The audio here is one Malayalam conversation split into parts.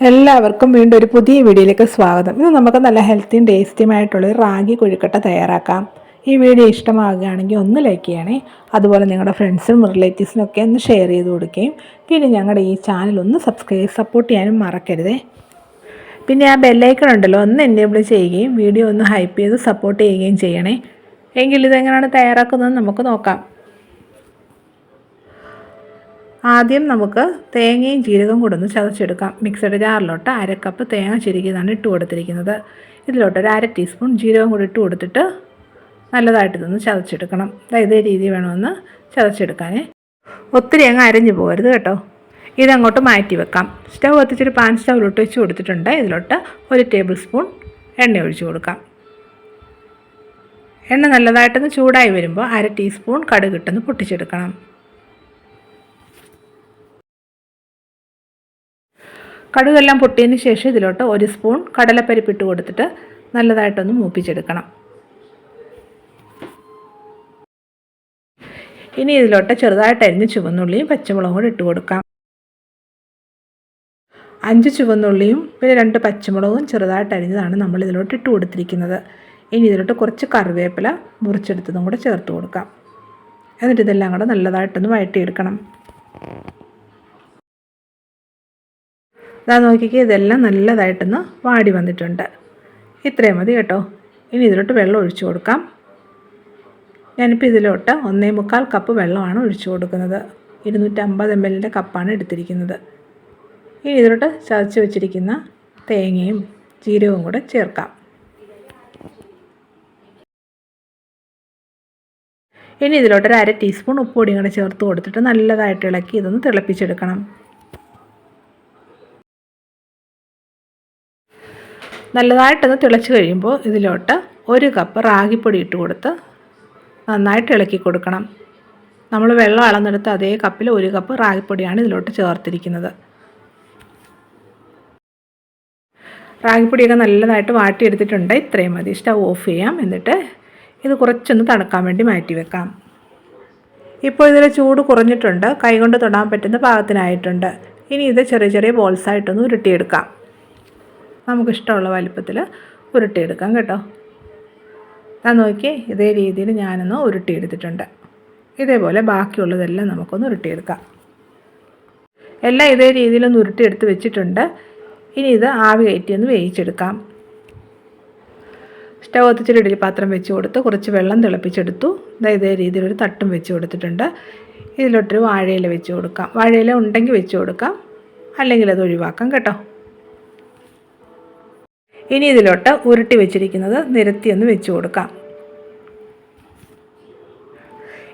എല്ലാവർക്കും വീണ്ടും ഒരു പുതിയ വീഡിയോയിലേക്ക് സ്വാഗതം. ഇത് നമുക്ക് നല്ല ഹെൽത്തിയും ടേസ്റ്റിയുമായിട്ടുള്ള റാഗി കൊഴുക്കട്ട തയ്യാറാക്കാം. ഈ വീഡിയോ ഇഷ്ടമാകുകയാണെങ്കിൽ ഒന്ന് ലൈക്ക് ചെയ്യണേ. അതുപോലെ നിങ്ങളുടെ ഫ്രണ്ട്സിനും റിലേറ്റീവ്സിനും ഒക്കെ ഒന്ന് ഷെയർ ചെയ്ത് കൊടുക്കുകയും പിന്നെ ഞങ്ങളുടെ ഈ ചാനൽ ഒന്ന് സപ്പോർട്ട് ചെയ്യാനും മറക്കരുതേ. പിന്നെ ആ ബെല്ലൈക്കൺ ഉണ്ടല്ലോ ഒന്ന് എനേബിൾ ചെയ്യുകയും വീഡിയോ ഒന്ന് ഹൈപ്പ് ചെയ്ത് സപ്പോർട്ട് ചെയ്യുകയും ചെയ്യണേ. എങ്കിൽ ഇതെങ്ങനെയാണ് തയ്യാറാക്കുന്നത് നമുക്ക് നോക്കാം. ആദ്യം നമുക്ക് തേങ്ങയും ജീരകവും കൂടെ ഒന്ന് ചതച്ചെടുക്കാം. മിക്സഡ് ജാറിലോട്ട് 1/2 കപ്പ് തേങ്ങ ചിരകിയതാണ് ഇട്ട് കൊടുത്തിരിക്കുന്നത്. ഇതിലോട്ട് ഒരു 1/2 ടീസ്പൂൺ ജീരകം കൂടി ഇട്ട് കൊടുത്തിട്ട് നല്ലതായിട്ട് ഇതൊന്ന് ചതച്ചെടുക്കണം. ഇതേ രീതി വേണമെന്ന് ചതച്ചെടുക്കാനേ. ഒത്തിരി അങ്ങ് അരഞ്ഞു പോകരുത് കേട്ടോ. ഇതങ്ങോട്ട് മാറ്റി വെക്കാം. സ്റ്റവ് കത്തിച്ചൊരു പാൻ സ്റ്റൗവിലോട്ട് വെച്ച് കൊടുത്തിട്ടുണ്ട്. ഇതിലോട്ട് 1 ടേബിൾ സ്പൂൺ എണ്ണ ഒഴിച്ച് കൊടുക്കാം. എണ്ണ നല്ലതായിട്ടൊന്ന് ചൂടായി വരുമ്പോൾ 1/2 ടീസ്പൂൺ കടുക് ഇട്ടൊന്ന് പൊട്ടിച്ചെടുക്കണം. കടുകെല്ലാം പൊട്ടിയതിന് ശേഷം ഇതിലോട്ട് 1 സ്പൂൺ കടലപ്പരിപ്പ് ഇട്ട് കൊടുത്തിട്ട് നല്ലതായിട്ടൊന്ന് മൂപ്പിച്ചെടുക്കണം. ഇനി ഇതിലോട്ട് ചെറുതായിട്ട് അരിഞ്ഞ് ചുവന്നുള്ളിയും പച്ചമുളകും കൂടി ഇട്ട് കൊടുക്കാം. 5 ചുവന്നുള്ളിയും പിന്നെ 2 പച്ചമുളകും ചെറുതായിട്ട് അരിഞ്ഞതാണ് നമ്മൾ ഇതിലോട്ട് ഇട്ട് കൊടുത്തിരിക്കുന്നത്. ഇനി ഇതിലോട്ട് കുറച്ച് കറിവേപ്പില മുറിച്ചെടുത്തതും കൂടെ ചേർത്ത് കൊടുക്കാം. എന്നിട്ട് ഇതെല്ലാം കൂടെ നല്ലതായിട്ടൊന്ന് വഴറ്റിയെടുക്കണം. നോക്കിക്കേ, ഇതെല്ലാം നല്ലതായിട്ടൊന്ന് വാടി വന്നിട്ടുണ്ട്. ഇത്രയും മതി കേട്ടോ. ഇനി ഇതിലോട്ട് വെള്ളം ഒഴിച്ചു കൊടുക്കാം. ഞാനിപ്പോൾ ഇതിലോട്ട് 1.25 കപ്പ് വെള്ളമാണ് ഒഴിച്ചു കൊടുക്കുന്നത്. 250 ml കപ്പാണ് എടുത്തിരിക്കുന്നത്. ഇനി ഇതിലോട്ട് ചതച്ച് വെച്ചിരിക്കുന്ന തേങ്ങയും ജീരകവും കൂടെ ചേർക്കാം. ഇനി ഇതിലോട്ട് 1/2 ടീസ്പൂൺ ഉപ്പുപൊടിയും കൂടെ ചേർത്ത് കൊടുത്തിട്ട് നല്ലതായിട്ട് ഇളക്കി ഇതൊന്ന് തിളപ്പിച്ചെടുക്കണം. നല്ലതായിട്ടൊന്ന് തിളച്ച് കഴിയുമ്പോൾ ഇതിലോട്ട് 1 കപ്പ് റാഗിപ്പൊടി ഇട്ട് കൊടുത്ത് നന്നായിട്ട് ഇളക്കി കൊടുക്കണം. നമ്മൾ വെള്ളം അളന്നെടുത്ത് അതേ കപ്പിൽ 1 കപ്പ് റാഗിപ്പൊടിയാണ് ഇതിലോട്ട് ചേർത്തിരിക്കുന്നത്. റാഗിപ്പൊടിയൊക്കെ നല്ലതായിട്ട് വാട്ടിയെടുത്തിട്ടുണ്ട്. ഇത്രയും മതി. സ്റ്റവ് ഓഫ് ചെയ്യാം. എന്നിട്ട് ഇത് കുറച്ചൊന്ന് തണുക്കാൻ വേണ്ടി മാറ്റി വെക്കാം. ഇപ്പോൾ ഇതിൽ ചൂട് കുറഞ്ഞിട്ടുണ്ട്. കൈകൊണ്ട് തൊടാൻ പറ്റുന്ന പാകത്തിനായിട്ടുണ്ട്. ഇനി ഇത് ചെറിയ ചെറിയ ബോൾസായിട്ടൊന്ന് ഉരുട്ടിയെടുക്കാം. നമുക്കിഷ്ടമുള്ള വലിപ്പത്തിൽ ഉരുട്ടിയെടുക്കാം കേട്ടോ. നോക്കി ഇതേ രീതിയിൽ ഞാനൊന്ന് ഉരുട്ടിയെടുത്തിട്ടുണ്ട്. ഇതേപോലെ ബാക്കിയുള്ളതെല്ലാം നമുക്കൊന്ന് ഉരുട്ടിയെടുക്കാം. എല്ലാം ഇതേ രീതിയിലൊന്ന് ഉരുട്ടിയെടുത്ത് വെച്ചിട്ടുണ്ട്. ഇനി ഇത് ആവി കയറ്റി ഒന്ന് വേവിച്ചെടുക്കാം. സ്റ്റവ് കത്തിച്ചൊരു ഇഡ്ഡലി പാത്രം വെച്ച് കൊടുത്ത് കുറച്ച് വെള്ളം തിളപ്പിച്ചെടുത്തു. ഇതേ രീതിയിലൊരു തട്ടും വെച്ച് കൊടുത്തിട്ടുണ്ട്. ഇതിലോട്ടൊരു വാഴയില വെച്ച് കൊടുക്കാം. വാഴയില ഉണ്ടെങ്കിൽ വെച്ച് കൊടുക്കാം, അല്ലെങ്കിൽ അത് ഒഴിവാക്കാം കേട്ടോ. ഇനി ഇതിലോട്ട് ഉരുട്ടി വെച്ചിരിക്കുന്നത് നിരത്തിയൊന്ന് വെച്ച് കൊടുക്കാം.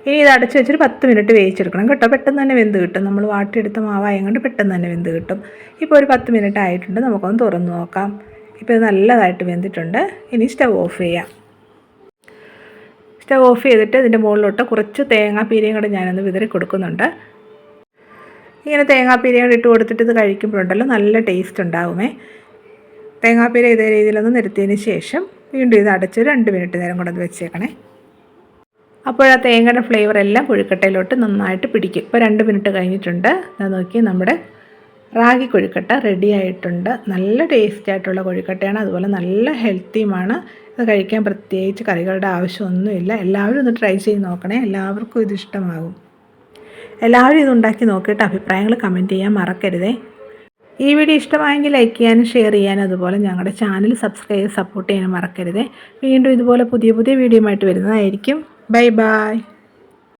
ഇനി ഇത് അടച്ച് വെച്ചൊരു 10 മിനിറ്റ് വേവിച്ചെടുക്കണം കേട്ടോ. പെട്ടെന്ന് തന്നെ വെന്ത് കിട്ടും. നമ്മൾ വാട്ടിയെടുത്ത മാവായതുകൊണ്ട് പെട്ടെന്ന് തന്നെ വെന്ത് കിട്ടും. ഇപ്പോൾ ഒരു 10 മിനിറ്റ് ആയിട്ടുണ്ട്. നമുക്കൊന്ന് തുറന്ന് നോക്കാം. ഇപ്പോൾ ഇത് നല്ലതായിട്ട് വെന്തിട്ടുണ്ട്. ഇനി സ്റ്റവ് ഓഫ് ചെയ്യാം. സ്റ്റവ് ഓഫ് ചെയ്തിട്ട് ഇതിൻ്റെ മുകളിലോട്ട് കുറച്ച് തേങ്ങാപ്പീരയും കൂടെ ഞാനൊന്ന് വിതറി കൊടുക്കുന്നുണ്ട്. ഇങ്ങനെ തേങ്ങാപ്പീരയും കൂടെ ഇട്ട് കൊടുത്തിട്ട് ഇത് കഴിക്കുമ്പോഴുണ്ടല്ലോ നല്ല ടേസ്റ്റ് ഉണ്ടാകുമേ. തേങ്ങാപ്പീര ഇതേ രീതിയിലൊന്ന് നിരത്തിയതിന് ശേഷം വീണ്ടും ഇത് അടച്ച് 2 മിനിറ്റ് നേരം കൊണ്ടൊന്ന് വെച്ചേക്കണേ. അപ്പോൾ ആ തേങ്ങയുടെ ഫ്ലേവർ എല്ലാം കൊഴുക്കട്ടയിലോട്ട് നന്നായിട്ട് പിടിക്കും. ഇപ്പോൾ 2 മിനിറ്റ് കഴിഞ്ഞിട്ടുണ്ട്. നോക്കി നമ്മുടെ റാഗി കൊഴുക്കട്ട റെഡി ആയിട്ടുണ്ട്. നല്ല ടേസ്റ്റി ആയിട്ടുള്ള കൊഴുക്കട്ടയാണ്. അതുപോലെ നല്ല ഹെൽത്തിയുമാണ്. ഇത് കഴിക്കാൻ പ്രത്യേകിച്ച് കറികളുടെ ആവശ്യമൊന്നുമില്ല. എല്ലാവരും ഒന്ന് ട്രൈ ചെയ്ത് നോക്കണേ. എല്ലാവർക്കും ഇത് ഇഷ്ടമാകും. എല്ലാവരും ഇത് ഉണ്ടാക്കി നോക്കിയിട്ട് അഭിപ്രായങ്ങൾ കമൻറ്റ് ചെയ്യാൻ മറക്കരുതേ. ഈ വീഡിയോ ഇഷ്ടമായെങ്കിൽ ലൈക്ക് ചെയ്യാനും ഷെയർ ചെയ്യാനും അതുപോലെ ഞങ്ങളുടെ ചാനൽ സബ്സ്ക്രൈബ് ചെയ്ത് സപ്പോർട്ട് ചെയ്യാനും മറക്കരുതേ. വീണ്ടും ഇതുപോലെ പുതിയ വീഡിയോയുമായിട്ട് വരുന്നതായിരിക്കും. Bye bye.